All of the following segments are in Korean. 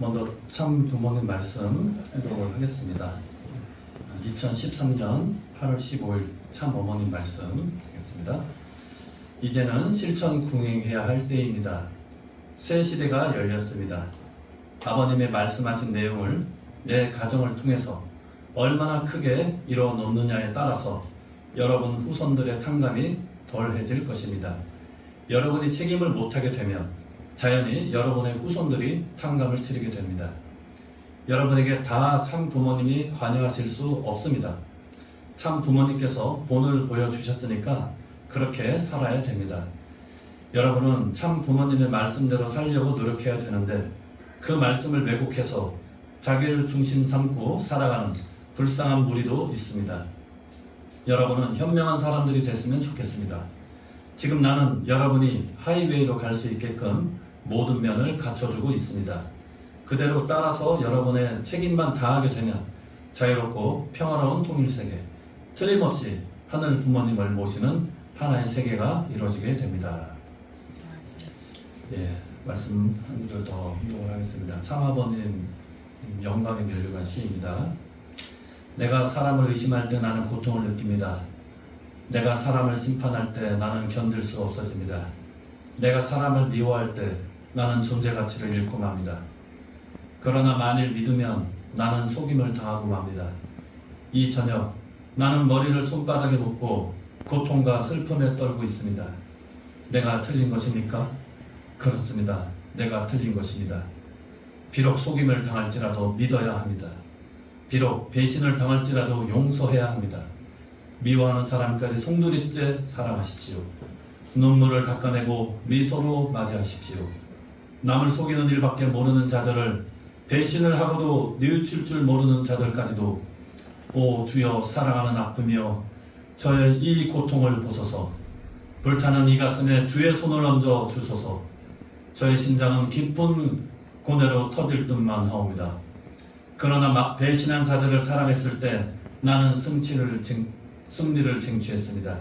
먼저 참 부모님 말씀 해보도록 하겠습니다. 2013년 8월 15일 참 어머님 말씀 하겠습니다. 이제는 실천 궁행해야 할 때입니다. 새 시대가 열렸습니다. 아버님의 말씀하신 내용을 내 가정을 통해서 얼마나 크게 이뤄 놓느냐에 따라서 여러분 후손들의 탕감이 덜해질 것입니다. 여러분이 책임을 못하게 되면 자연히 여러분의 후손들이 탕감을 치르게 됩니다. 여러분에게 다 참 부모님이 관여하실 수 없습니다. 참 부모님께서 본을 보여주셨으니까 그렇게 살아야 됩니다. 여러분은 참 부모님의 말씀대로 살려고 노력해야 되는데 그 말씀을 왜곡해서 자기를 중심 삼고 살아가는 불쌍한 무리도 있습니다. 여러분은 현명한 사람들이 됐으면 좋겠습니다. 지금 나는 여러분이 하이웨이로 갈 수 있게끔 모든 면을 갖춰주고 있습니다. 그대로 따라서 여러분의 책임만 다하게 되면 자유롭고 평화로운 통일세계, 틀림없이 하늘 부모님을 모시는 하나의 세계가 이루어지게 됩니다. 예, 말씀 한 구절 더 운동을 하겠습니다. 참아버님 영광의 면류관 시입니다. 내가 사람을 의심할 때 나는 고통을 느낍니다. 내가 사람을 심판할 때 나는 견딜 수 없어집니다. 내가 사람을 미워할 때 나는 존재 가치를 잃고 맙니다. 그러나 만일 믿으면 나는 속임을 당하고 맙니다. 이 저녁 나는 머리를 손바닥에 묻고 고통과 슬픔에 떨고 있습니다. 내가 틀린 것입니까? 그렇습니다. 내가 틀린 것입니다. 비록 속임을 당할지라도 믿어야 합니다. 비록 배신을 당할지라도 용서해야 합니다. 미워하는 사람까지 송두리째 사랑하십시오. 눈물을 닦아내고 미소로 맞이하십시오. 남을 속이는 일밖에 모르는 자들을 배신을 하고도 뉘우칠 줄 모르는 자들까지도 오 주여 사랑하는 아픔이여 저의 이 고통을 보소서. 불타는 이 가슴에 주의 손을 얹어 주소서. 저의 심장은 깊은 고뇌로 터질 듯만 하옵니다. 그러나 배신한 자들을 사랑했을 때 나는 승리를 쟁취했습니다.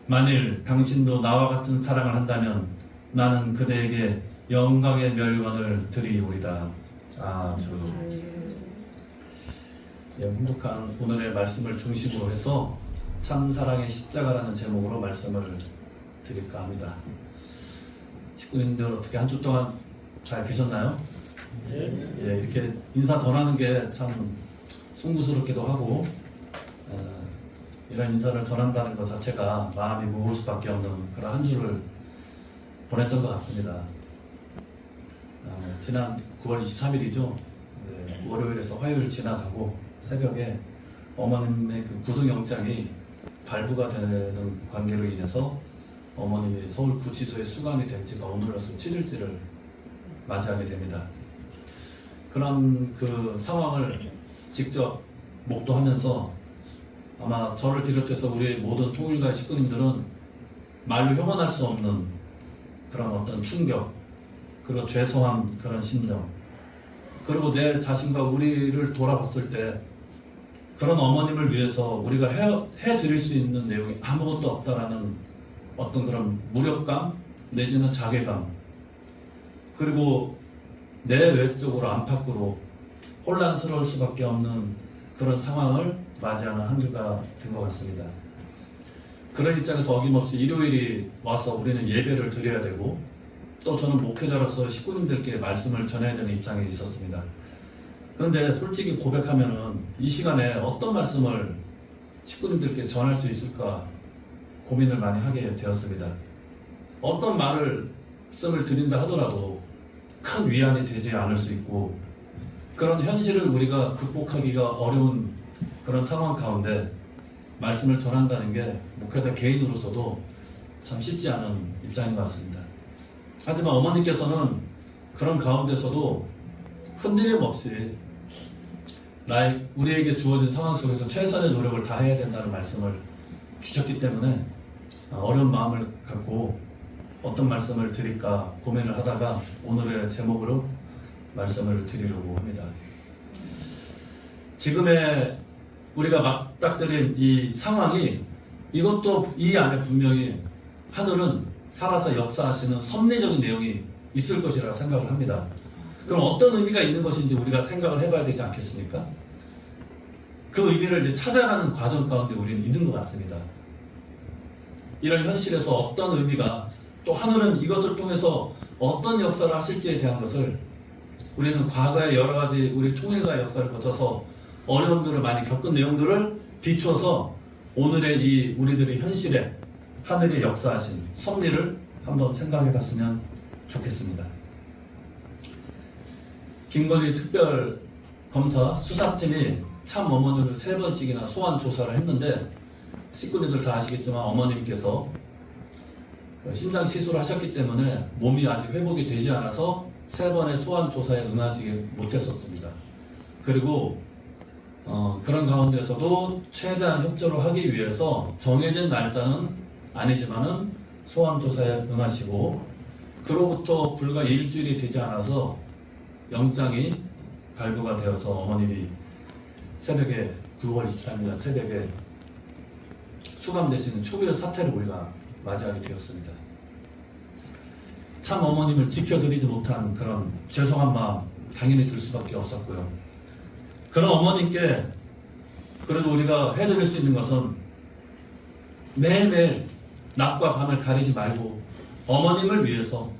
만일 당신도 나와 같은 사랑을 한다면 나는 그대에게 영광의 멸관을 드리오리다. 아주 행복한 오늘의 말씀을 중심으로 해서 참 사랑의 십자가라는 제목으로 말씀을 드릴까 합니다. 식구님들 어떻게 한 주 동안 잘 계셨나요? 예, 이렇게 인사 전하는 게 참 송구스럽기도 하고 이런 인사를 전한다는 것 자체가 마음이 무거울 수밖에 없는 그런 한 주를 보냈던 것 같습니다. 지난 9월 23일이죠. 네, 월요일에서 화요일 지나가고 새벽에 어머님의 그 구속영장이 발부가 되는 관계로 인해서 어머님이 서울구치소에 수감이 된 지가 오늘로서 7일째를 맞이하게 됩니다. 그런 그 상황을 직접 목도하면서 아마 저를 비롯해서 우리 모든 통일가의 식구님들은 말로 형언할 수 없는 그런 어떤 충격, 그리고 죄송함, 그런 심정, 그리고 내 자신과 우리를 돌아봤을 때 그런 어머님을 위해서 우리가 해드릴 수 있는 내용이 아무것도 없다라는 어떤 그런 무력감 내지는 자괴감, 그리고 내 외적으로 안팎으로 혼란스러울 수밖에 없는 그런 상황을 맞이하는 한 주가 된 것 같습니다. 그런 입장에서 어김없이 일요일이 와서 우리는 예배를 드려야 되고 또 저는 목회자로서 식구님들께 말씀을 전해야 되는 입장에 있었습니다. 그런데 솔직히 고백하면은 이 시간에 어떤 말씀을 식구님들께 전할 수 있을까 고민을 많이 하게 되었습니다. 어떤 말씀을 드린다 하더라도 큰 위안이 되지 않을 수 있고 그런 현실을 우리가 극복하기가 어려운 그런 상황 가운데 말씀을 전한다는 게 목회자 개인으로서도 참 쉽지 않은 입장인 것 같습니다. 하지만 어머니께서는 그런 가운데서도 흔들림 없이 우리에게 주어진 상황 속에서 최선의 노력을 다해야 된다는 말씀을 주셨기 때문에 어려운 마음을 갖고 어떤 말씀을 드릴까 고민을 하다가 오늘의 제목으로 말씀을 드리려고 합니다. 지금의 우리가 맞닥뜨린 이 상황이 이것도 이 안에 분명히 하늘은 살아서 역사하시는 섭리적인 내용이 있을 것이라 생각을 합니다. 그럼 어떤 의미가 있는 것인지 우리가 생각을 해봐야 되지 않겠습니까? 그 의미를 이제 찾아가는 과정 가운데 우리는 있는 것 같습니다. 이런 현실에서 어떤 의미가, 또 하늘은 이것을 통해서 어떤 역사를 하실지에 대한 것을 우리는 과거의 여러 가지 우리 통일가의 역사를 거쳐서 어려움들을 많이 겪은 내용들을 비추어서 오늘의 이 우리들의 현실에 하늘이 역사하신 섭리를 한번 생각해 봤으면 좋겠습니다. 김건희 특별검사 수사팀이 참 어머니를 3번씩이나 소환 조사를 했는데, 식구님들 다 아시겠지만 어머님께서 심장 시술을 하셨기 때문에 몸이 아직 회복이 되지 않아서 3번의 소환 조사에 응하지 못했었습니다. 그리고 그런 가운데서도 최대한 협조를 하기 위해서 정해진 날짜는 아니지만은 소환 조사에 응하시고, 그로부터 불과 일주일이 되지 않아서 영장이 발부가 되어서 어머님이 새벽에 9월 23일 새벽에 수감되시는 초기의 사태를 우리가 맞이하게 되었습니다. 참 어머님을 지켜드리지 못한 그런 죄송한 마음 당연히 들 수밖에 없었고요. 그런 어머님께 그래도 우리가 해드릴 수 있는 것은 매일매일 낮과 밤을 가리지 말고 어머님을 위해서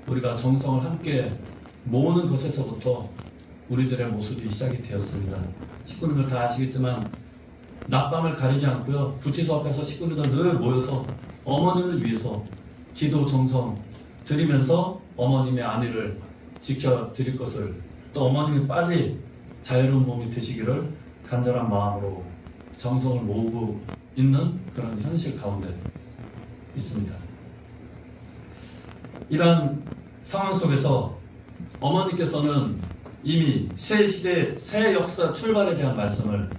우리가 정성을 함께 모으는 것에서부터 우리들의 모습이 시작이 되었습니다. 식구님들 다 아시겠지만 낮밤을 가리지 않고요, 구치소 앞에서 식구님들 늘 모여서 어머님을 위해서 기도 정성 드리면서 어머님의 안위를 지켜드릴 것을, 또 어머님이 빨리 자유로운 몸이 되시기를 간절한 마음으로 정성을 모으고 있는 그런 현실 가운데 있습니다. 이러한 상황 속에서 어머니께서는 이미 새 시대, 새 역사 출발에 대한 말씀을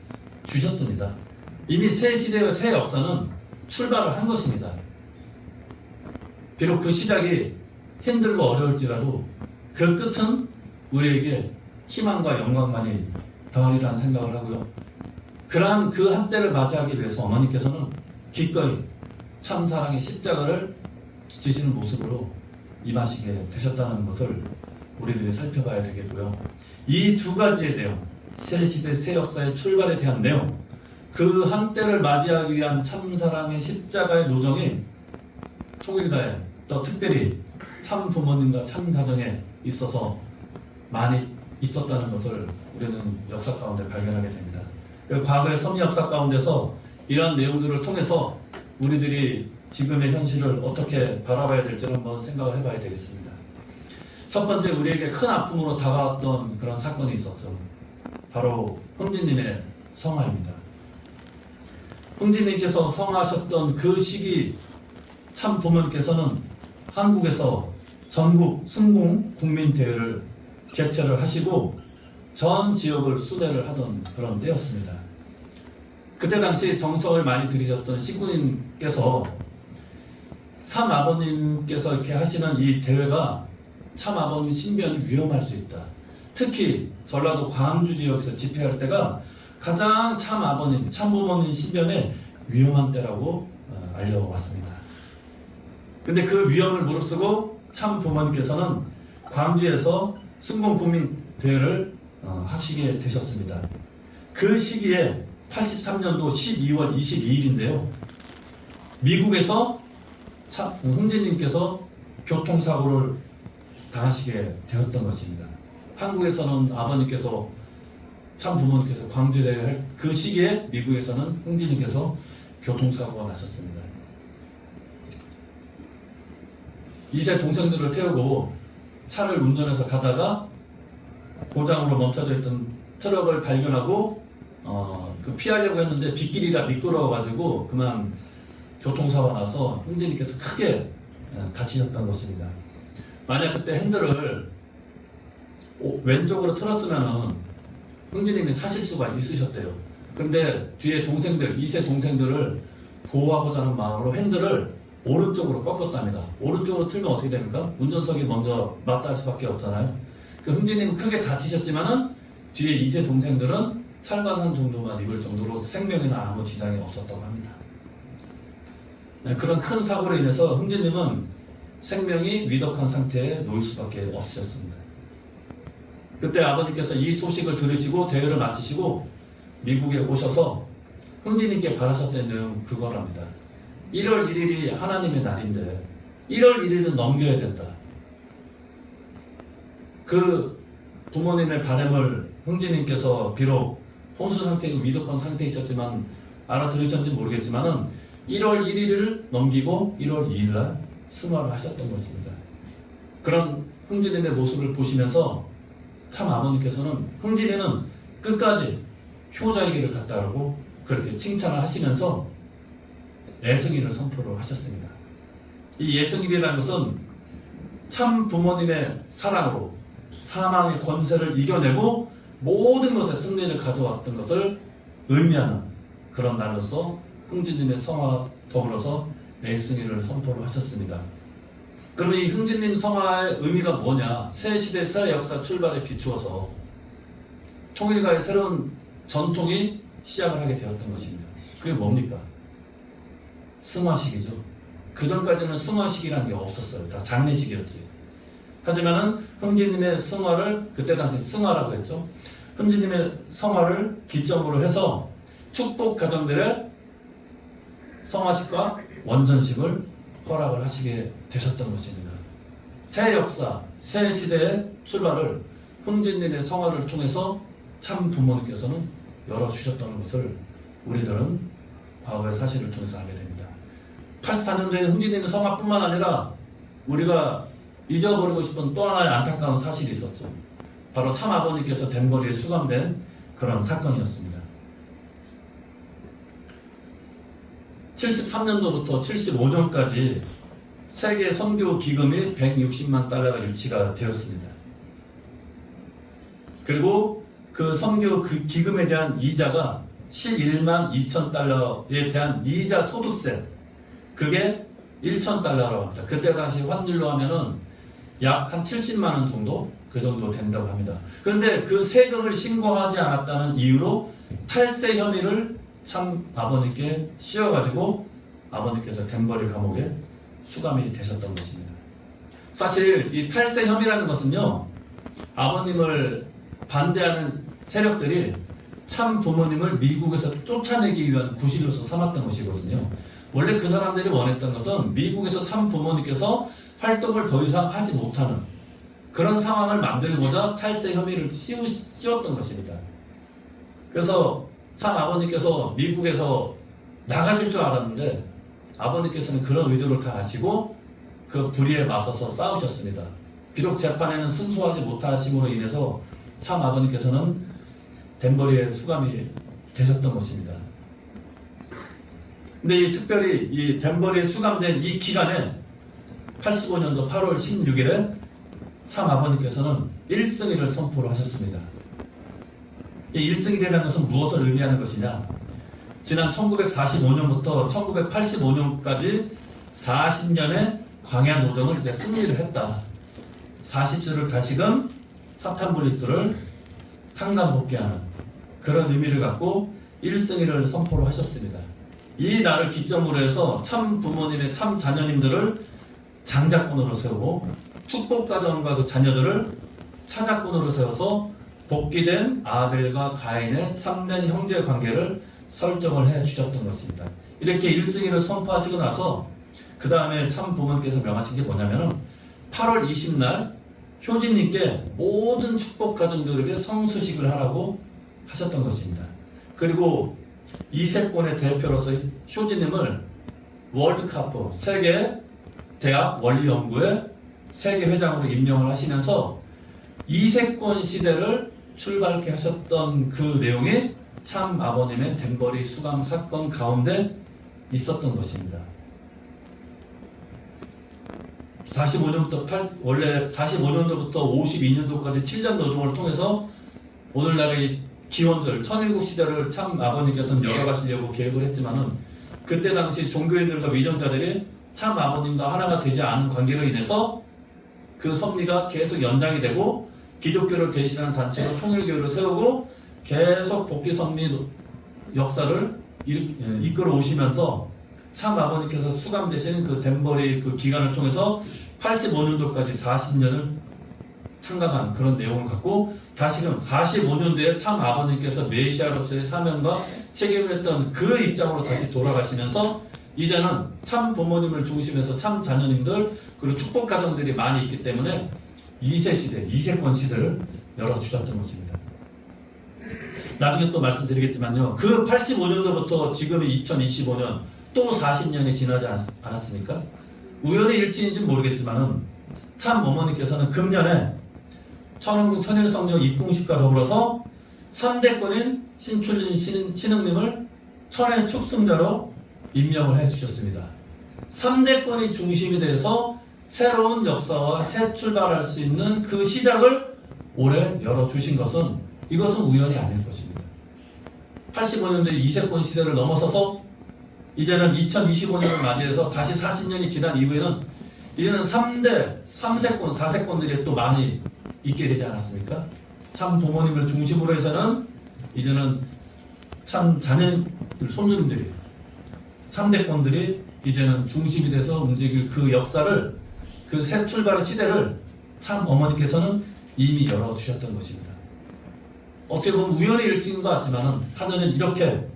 주셨습니다. 이미 새 시대의 새 역사는 출발을 한 것입니다. 비록 그 시작이 힘들고 어려울지라도 그 끝은 우리에게 희망과 영광만이 더하리라는 생각을 하고요. 그러한 그 한때를 맞이하기 위해서 어머니께서는 기꺼이 참사랑의 십자가를 지시는 모습으로 임하시게 되셨다는 것을 우리들이 살펴봐야 되겠고요. 이 두 가지의 내용, 새 시대 새 역사의 출발에 대한 내용, 그 한때를 맞이하기 위한 참사랑의 십자가의 노정이 통일가에, 또 특별히 참 부모님과 참 가정에 있어서 많이 있었다는 것을 우리는 역사 가운데 발견하게 됩니다. 과거의 섭리 역사 가운데서 이러한 내용들을 통해서 우리들이 지금의 현실을 어떻게 바라봐야 될지를 한번 생각을 해봐야 되겠습니다. 첫 번째, 우리에게 큰 아픔으로 다가왔던 그런 사건이 있었죠. 바로 흥진님의 성화입니다. 흥진님께서 성화하셨던 그 시기 참 부모님께서는 한국에서 전국 승공 국민대회를 개최를 하시고 전 지역을 순회를 하던 그런 때였습니다. 그때 당시 정성을 많이 들이셨던 식구님께서 참 아버님께서 이렇게 하시는 이 대회가 참 아버님 신변이 위험할 수 있다. 특히 전라도 광주 지역에서 집회할 때가 가장 참 아버님, 참 부모님 신변에 위험한 때라고 알려왔습니다. 근데 그 위험을 무릅쓰고 참 부모님께서는 광주에서 승공국민대회를 하시게 되셨습니다. 그 시기에 83년도 12월 22일인데요. 미국에서 흥진님께서 교통사고를 당하시게 되었던 것입니다. 한국에서는 아버님께서 참 부모님께서 광주대회 할 그 시기에 미국에서는 흥진님께서 교통사고가 나셨습니다. 2세 동생들을 태우고 차를 운전해서 가다가 고장으로 멈춰져 있던 트럭을 발견하고 피하려고 했는데 빗길이라 미끄러워가지고 그만 교통사고가 나서 흥진님께서 크게 다치셨던 것입니다. 만약 그때 핸들을 왼쪽으로 틀었으면은 흥진님이 사실 수가 있으셨대요. 그런데 뒤에 동생들, 2세 동생들을 보호하고자 하는 마음으로 핸들을 오른쪽으로 꺾었답니다. 오른쪽으로 틀면 어떻게 됩니까? 운전석이 먼저 맞닿을 수밖에 없잖아요. 그 흥진님은 크게 다치셨지만은 뒤에 2세 동생들은 찰과산 정도만 입을 정도로 생명이나 아무 지장이 없었다고 합니다. 그런 큰 사고로 인해서 흥진님은 생명이 위독한 상태에 놓일 수밖에 없으셨습니다. 그때 아버님께서 이 소식을 들으시고 대회를 마치시고 미국에 오셔서 형제님께 바라셨던 내용 그거랍니다. 1월 1일이 하나님의 날인데 1월 1일은 넘겨야 된다. 그 부모님의 바람을 형제님께서 비록 혼수 상태이고 위독한 상태이셨지만 알아들으셨는지 모르겠지만은 1월 1일을 넘기고 1월 2일날 승화를 하셨던 것입니다. 그런 형제님의 모습을 보시면서 참 아버님께서는 형제님은 끝까지 효자의 길을 갔다라고 그렇게 칭찬을 하시면서 예승일을 선포를 하셨습니다. 이 예승일이라는 것은 참 부모님의 사랑으로 사망의 권세를 이겨내고 모든 것에 승리를 가져왔던 것을 의미하는 그런 날로서 흥진님의 성화와 더불어서 예승일을 선포를 하셨습니다. 그러면 이 흥진님 성화의 의미가 뭐냐? 새 시대 새 역사 출발에 비추어서 통일가의 새로운 전통이 시작을 하게 되었던 것입니다. 그게 뭡니까? 승화식이죠. 그 전까지는 승화식이라는 게 없었어요. 다 장례식이었지. 하지만은 흥진님의 승화를 그때 당시 승화라고 했죠. 흥진님의 성화를 기점으로 해서 축복 가정들의 성화식과 원전식을 허락을 하시게 되셨던 것입니다. 새 역사, 새 시대의 출발을 흥진님의 성화를 통해서 참 부모님께서는 열어주셨다는 것을 우리들은 과거의 사실을 통해서 알게 됩니다. 84년도에는 흥진님의 성화뿐만 아니라 우리가 잊어버리고 싶은 또 하나의 안타까운 사실이 있었죠. 바로 참 아버님께서 덴버리에 수감된 그런 사건이었습니다. 73년도부터 75년까지 세계 선교 기금이 160만 달러가 유치가 되었습니다. 그리고 그 선교 그 기금에 대한 이자가 11만 2천 달러에 대한 이자 소득세, 그게 1천 달러라고 합니다. 그때 당시 환율로 하면은 약 한 70만 원 정도 그 정도 된다고 합니다. 그런데 그 세금을 신고하지 않았다는 이유로 탈세 혐의를 참 아버님께 씌워가지고 아버님께서 덴버리 감옥에 수감이 되셨던 것입니다. 사실 이 탈세 혐의라는 것은요, 아버님을 반대하는 세력들이 참 부모님을 미국에서 쫓아내기 위한 구실로서 삼았던 것이거든요. 원래 그 사람들이 원했던 것은 미국에서 참 부모님께서 활동을 더 이상 하지 못하는 그런 상황을 만들고자 탈세 혐의를 씌웠던 것입니다. 그래서 참 아버님께서 미국에서 나가실 줄 알았는데 아버님께서는 그런 의도를 다 아시고 그 불의에 맞서서 싸우셨습니다. 비록 재판에는 승소하지 못하심으로 인해서 참 아버님께서는 덴버리에 수감이 되셨던 것입니다. 근데 특별히 이 덴버리에 수감된 이 기간에 85년도 8월 16일에 참 아버님께서는 일승일을 선포를 하셨습니다. 이 1승일이라는 것은 무엇을 의미하는 것이냐? 지난 1945년부터 1985년까지 40년의 광야 노정을 이제 승리를 했다. 40주를 다시금 사탄 분리수를 탕감복귀하는 그런 의미를 갖고 1승일을 선포를 하셨습니다. 이 날을 기점으로 해서 참 부모님의 참 자녀님들을 장자권으로 세우고 축복가정과 그 자녀들을 차자권으로 세워서 복귀된 아벨과 가인의 참된 형제 관계를 설정을 해 주셨던 것입니다. 이렇게 1승일을 선포하시고 나서 그 다음에 참 부모님께서 명하신 게 뭐냐면은 8월 20날 효진님께 모든 축복 가정들에게 성수식을 하라고 하셨던 것입니다. 그리고 이세권의 대표로서 효진님을 월드카프 세계 대학 원리연구회 세계 회장으로 임명을 하시면서 이세권 시대를 출발케 하셨던 그 내용이 참 아버님의 덴버리 수감 사건 가운데 있었던 것입니다. 원래 45년도부터 52년도까지 7년 노정을 통해서 오늘날의 기원절 천일국 시대를 참 아버님께서는 열어가시려고 계획을 했지만은 그때 당시 종교인들과 위정자들이 참 아버님과 하나가 되지 않은 관계로 인해서 그 섭리가 계속 연장이 되고 기독교를 대신하는 단체로 통일교회를 세우고 계속 복귀 섭리 역사를 이끌어 오시면서 참 아버님께서 수감되신 그 덴버리 그 기간을 통해서 85년도까지 40년을 탕감한 그런 내용을 갖고 다시금 45년도에 참 아버님께서 메시아로서의 사명과 책임을 했던 그 입장으로 다시 돌아가시면서 이제는 참 부모님을 중심해서 참 자녀님들 그리고 축복 가정들이 많이 있기 때문에 2세 시대, 2세권 시대를 열어주셨던 것입니다. 나중에 또 말씀드리겠지만요. 그 85년도부터 지금의 2025년 또 40년이 지나지 않았습니까? 우연의 일치인지는 모르겠지만은 참 어머니께서는 금년에 천왕궁 천일성령 입궁식과 더불어서 3대권인 신출린 신흥님을 천의 축승자로 임명을 해주셨습니다. 3대권이 중심이 돼서 새로운 역사와 새 출발할 수 있는 그 시작을 올해 열어주신 것은 이것은 우연이 아닐 것입니다. 85년도에 2세권 시대를 넘어서서 이제는 2025년을 맞이해서 다시 40년이 지난 이후에는 이제는 3세권, 4세권들이 또 많이 있게 되지 않았습니까? 참 부모님을 중심으로 해서는 이제는 참 자녀들, 손주님들이 3대권들이 이제는 중심이 돼서 움직일 그 역사를 그 새 출발의 시대를 참 어머니께서는 이미 열어주셨던 것입니다. 어떻게 보면 우연의 일치인 것 같지만 하늘은 이렇게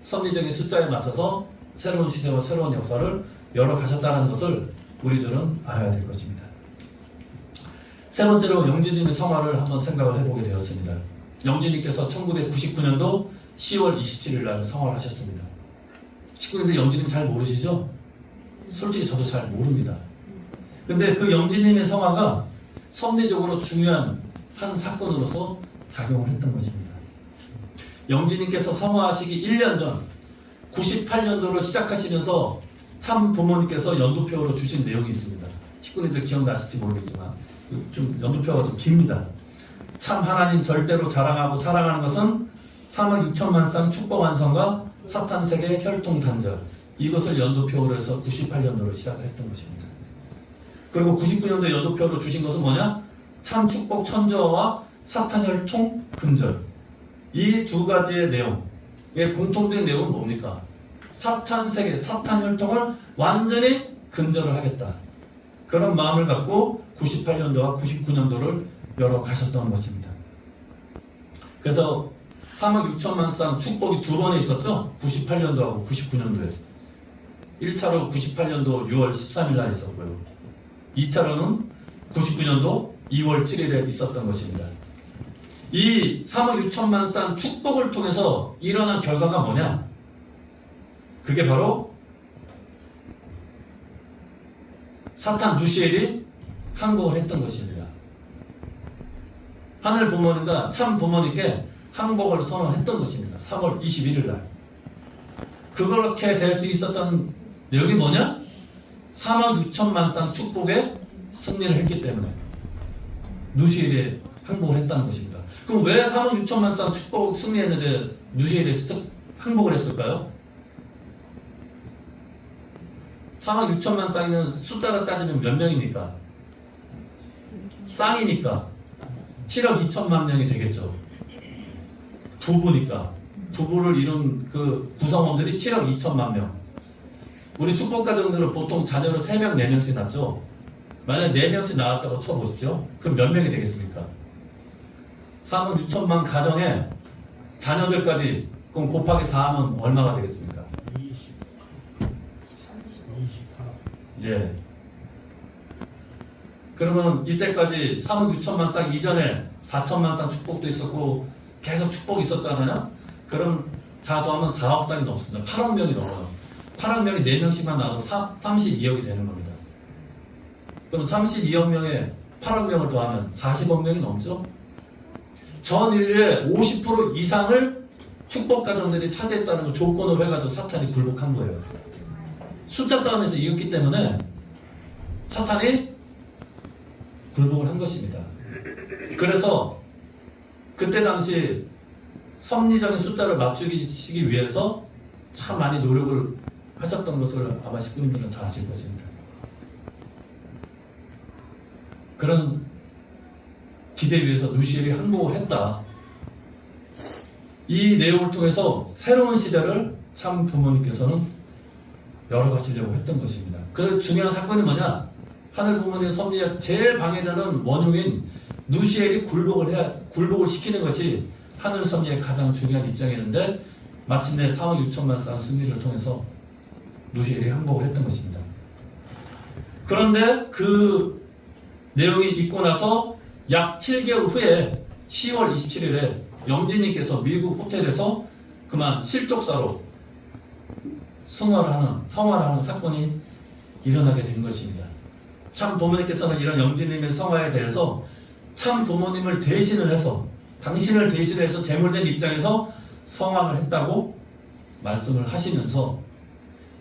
섭리적인 숫자에 맞춰서 새로운 시대와 새로운 역사를 열어가셨다는 것을 우리들은 알아야 될 것입니다. 세 번째로 영진님의 성화를 한번 생각을 해보게 되었습니다. 영진님께서 1999년도 10월 27일 날 성화를 하셨습니다. 식구님들 영진님 잘 모르시죠? 솔직히 저도 잘 모릅니다. 근데 그 영진님의 성화가 섭리적으로 중요한 한 사건으로서 작용을 했던 것입니다. 영진님께서 성화하시기 1년 전 98년도로 시작하시면서 참 부모님께서 연도표로 주신 내용이 있습니다. 식구님들 기억나실지 모르겠지만 좀 연도표가 좀 깁니다. 참 하나님 절대로 자랑하고 사랑하는 것은 3억 6천만 쌍 축복 완성과 사탄 세계 혈통 단절, 이것을 연도표로 해서 98년도로 시작을 했던 것입니다. 그리고 99년도 연도표로 주신 것은 뭐냐? 참 축복 천저와 사탄 혈통 근절, 이 두 가지의 내용의 공통된 내용은 뭡니까? 사탄 세계, 사탄 혈통을 완전히 근절을 하겠다. 그런 마음을 갖고 98년도와 99년도를 열어가셨던 것입니다. 그래서 3억 6천만 쌍 축복이 두 번에 있었죠? 98년도하고 99년도에. 1차로 98년도 6월 13일 날 있었고요. 2차로는 99년도 2월 7일에 있었던 것입니다. 이 3억 6천만 쌍 축복을 통해서 일어난 결과가 뭐냐? 그게 바로 사탄 루시엘이 항복을 했던 것입니다. 하늘 부모님과 참 부모님께 항복을 선언했던 것입니다. 3월 21일 날. 그렇게 될 수 있었던 내용이 뭐냐? 3억 6천만 쌍 축복에 승리를 했기 때문에 루시엘이 항복을 했다는 것입니다. 그럼 왜 3억 6천만 쌍 축복 승리했는데 루시엘이 항복을 했을까요? 3억 6천만 쌍이면 숫자로 따지면 몇 명입니까? 쌍이니까 7억 2천만 명이 되겠죠. 부부니까 부부를 이룬 그 구성원들이 7억 2천만 명. 우리 축복가정들은 보통 자녀를 3명, 4명씩 낳죠. 만약 4명씩 낳았다고 쳐보십시오. 그럼 몇 명이 되겠습니까? 3억 6천만 가정에 자녀들까지 그럼 곱하기 4하면 얼마가 되겠습니까? 28. 예. 그러면 이때까지 3억 6천만 쌍 이전에 4천만 쌍 축복도 있었고 계속 축복이 있었잖아요. 그럼 다 더하면 4억 쌍이 넘습니다. 8억 명이 넘어요. 8억 명이 4명씩만 나와서 32억이 되는 겁니다. 그럼 32억 명에 8억 명을 더하면 40억 명이 넘죠. 전 인류의 50% 이상을 축복 가정들이 차지했다는 걸 조건으로 해가지고 사탄이 굴복한 거예요. 숫자 싸움에서 이겼기 때문에 사탄이 굴복을 한 것입니다. 그래서 그때 당시 섭리적인 숫자를 맞추기 위해서 참 많이 노력을 하셨던 것을 아마 식구님들은 다 아실 것입니다. 그런 기대 위해서 루시엘이 항복을 했다. 이 내용을 통해서 새로운 시대를 참 부모님께서는 열어가시려고 했던 것입니다. 그 중요한 사건이 뭐냐? 하늘 부모님의 섭리에 제일 방해되는 원흉인 누시엘이 굴복을 시키는 것이 하늘 섭리의 가장 중요한 입장이었는데 마침내 4억 6천만 쌍 승리를 통해서 누시엘이 항복을 했던 것입니다. 그런데 그 내용이 있고 나서 약 7개월 후에 10월 27일에 영진님께서 미국 호텔에서 그만 실족사로 성화를 하는 사건이 일어나게 된 것입니다. 참 부모님께서는 이런 영진님의 성화에 대해서 참 부모님을 대신을 해서 당신을 대신해서 제물된 입장에서 성화를 했다고 말씀을 하시면서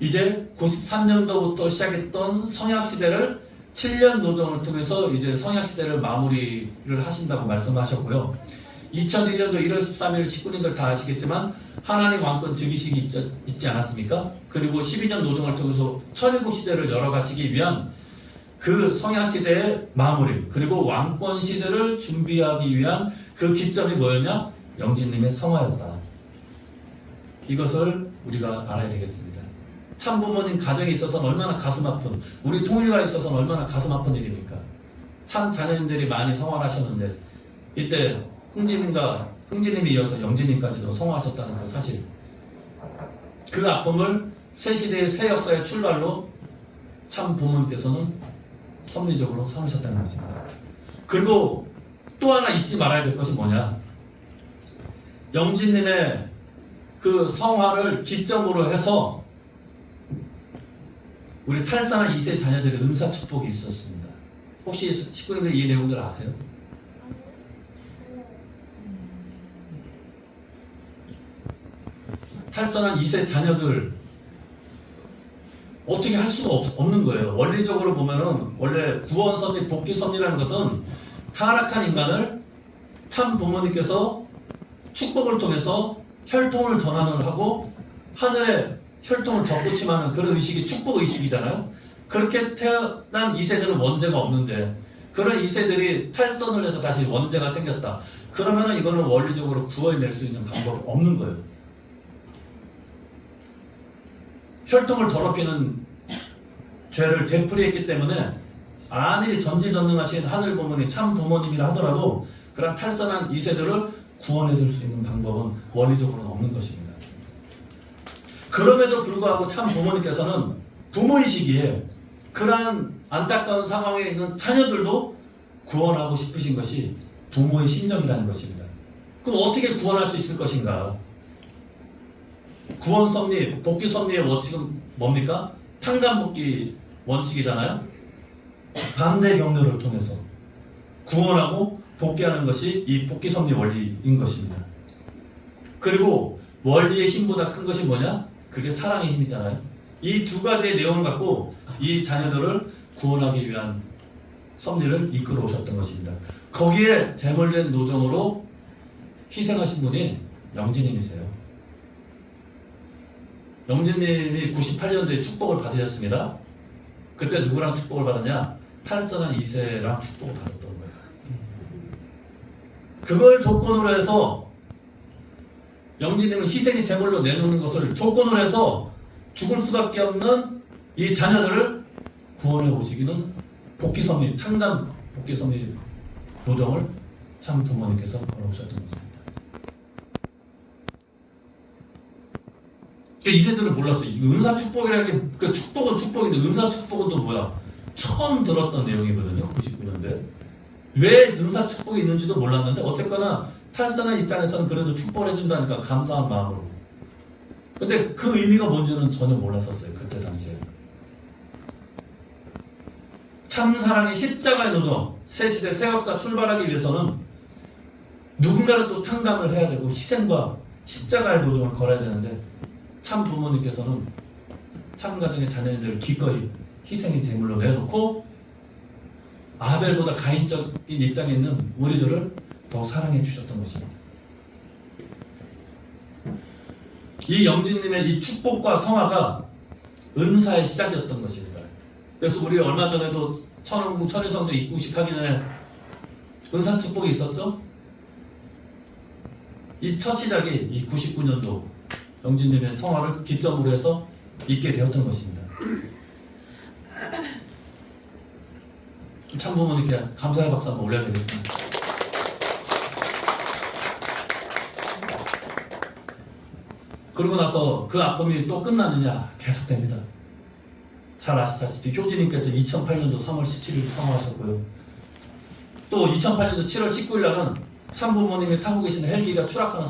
이제 93년도부터 시작했던 성약시대를 7년 노정을 통해서 이제 성약시대를 마무리를 하신다고 말씀하셨고요. 2001년도 1월 13일 식구님들 다 아시겠지만 하나님 왕권 즉위식이 있지 않았습니까? 그리고 12년 노정을 통해서 천일국 시대를 열어가시기 위한 그 성약시대의 마무리 그리고 왕권 시대를 준비하기 위한 그 기점이 뭐였냐? 영진님의 성화였다. 이것을 우리가 알아야 되겠습니다. 참 부모님 가정에 있어서는 얼마나 가슴 아픈, 우리 통일가에 있어서는 얼마나 가슴 아픈 일입니까? 참 자녀님들이 많이 성화를 하셨는데 이때 흥진님이 이어서 영진님까지도 성화하셨다는 그 사실, 그 아픔을 새 시대의 새 역사의 출발로 참 부모님께서는 섭리적으로 삼으셨다는 것입니다. 그리고 또 하나 잊지 말아야 될 것이 뭐냐? 영진님의 그 성화를 기점으로 해서 우리 탈선한 2세 자녀들의 은사 축복이 있었습니다. 혹시 식구님들 이 내용들 아세요? 탈선한 2세 자녀들 어떻게 할 수가 없는 거예요. 원리적으로 보면은 원래 구원 섭리, 복귀 섭리라는 것은 타락한 인간을 참 부모님께서 축복을 통해서 혈통을 전환을 하고 하늘에 혈통을 접붙임하는 그런 의식이 축복 의식이잖아요. 그렇게 태어난 2세들은 원죄가 없는데 그런 2세들이 탈선을 해서 다시 원죄가 생겼다. 그러면은 이거는 원리적으로 구원해낼 수 있는 방법이 없는 거예요. 혈통을 더럽히는 죄를 되풀이했기 때문에 아무리 전지전능하신 하늘 부모님, 참 부모님이라 하더라도 그런 탈선한 2세들을 구원해줄 수 있는 방법은 원리적으로는 없는 것입니다. 그럼에도 불구하고 참 부모님께서는 부모의 시기에 그러한 안타까운 상황에 있는 자녀들도 구원하고 싶으신 것이 부모의 심정이라는 것입니다. 그럼 어떻게 구원할 수 있을 것인가? 구원 섭리, 복귀 섭리의 원칙은 뭡니까? 탕감복귀 원칙이잖아요. 반대 경로를 통해서 구원하고 복귀하는 것이 이 복귀 섭리 원리인 것입니다. 그리고 원리의 힘보다 큰 것이 뭐냐? 그게 사랑의 힘이잖아요. 이 두 가지의 내용을 갖고 이 자녀들을 구원하기 위한 섭리를 이끌어 오셨던 것입니다. 거기에 제물된 노정으로 희생하신 분이 영진님이세요. 영진님이 98년도에 축복을 받으셨습니다. 그때 누구랑 축복을 받았냐? 탈선한 2세랑 축복을 받았던 거예요. 그걸 조건으로 해서 영진님을 희생의 제물로 내놓는 것을 조건으로 해서 죽을 수밖에 없는 이 자녀들을 구원해 오시기는 복귀섭리, 탕감 복귀섭리 노정을 참 부모님께서 걸어오셨던 것입니다. 이세들은 몰랐어요. 은사 축복이라는 게, 그 축복은 축복인데 은사 축복은 또 뭐야? 처음 들었던 내용이거든요. 99년대. 왜 은사 축복이 있는지도 몰랐는데 어쨌거나 탈선한 입장에서는 그래도 축복을 해준다니까 감사한 마음으로. 근데 그 의미가 뭔지는 전혀 몰랐었어요. 그때 당시에. 참사랑의 십자가의 노정, 새시대 새역사 출발하기 위해서는 누군가를 또 탕감을 해야 되고 희생과 십자가의 노정을 걸어야 되는데 참 부모님께서는 참 가정의 자녀들을 기꺼이 희생의 제물로 내놓고 아벨보다 가인적인 입장에 있는 우리들을 더 사랑해 주셨던 것입니다. 이 영진님의 이 축복과 성화가 은사의 시작이었던 것입니다. 그래서 우리 얼마 전에도 천일성도 입구식하기 전에 은사 축복이 있었죠? 이 첫 시작이 이 99년도 영진님의 성화를 기점으로 해서 있게 되었던 것입니다. 참 부모님께 감사의 박수 한번 올려야 되겠습니다. 그러고 나서 그 아픔이 또 끝나느냐? 계속됩니다. 잘 아시다시피 효진님께서 2008년도 3월 17일 사망하셨고요. 또 2008년도 7월 19일 날은 참부모님이 타고 계신 헬기가 추락하는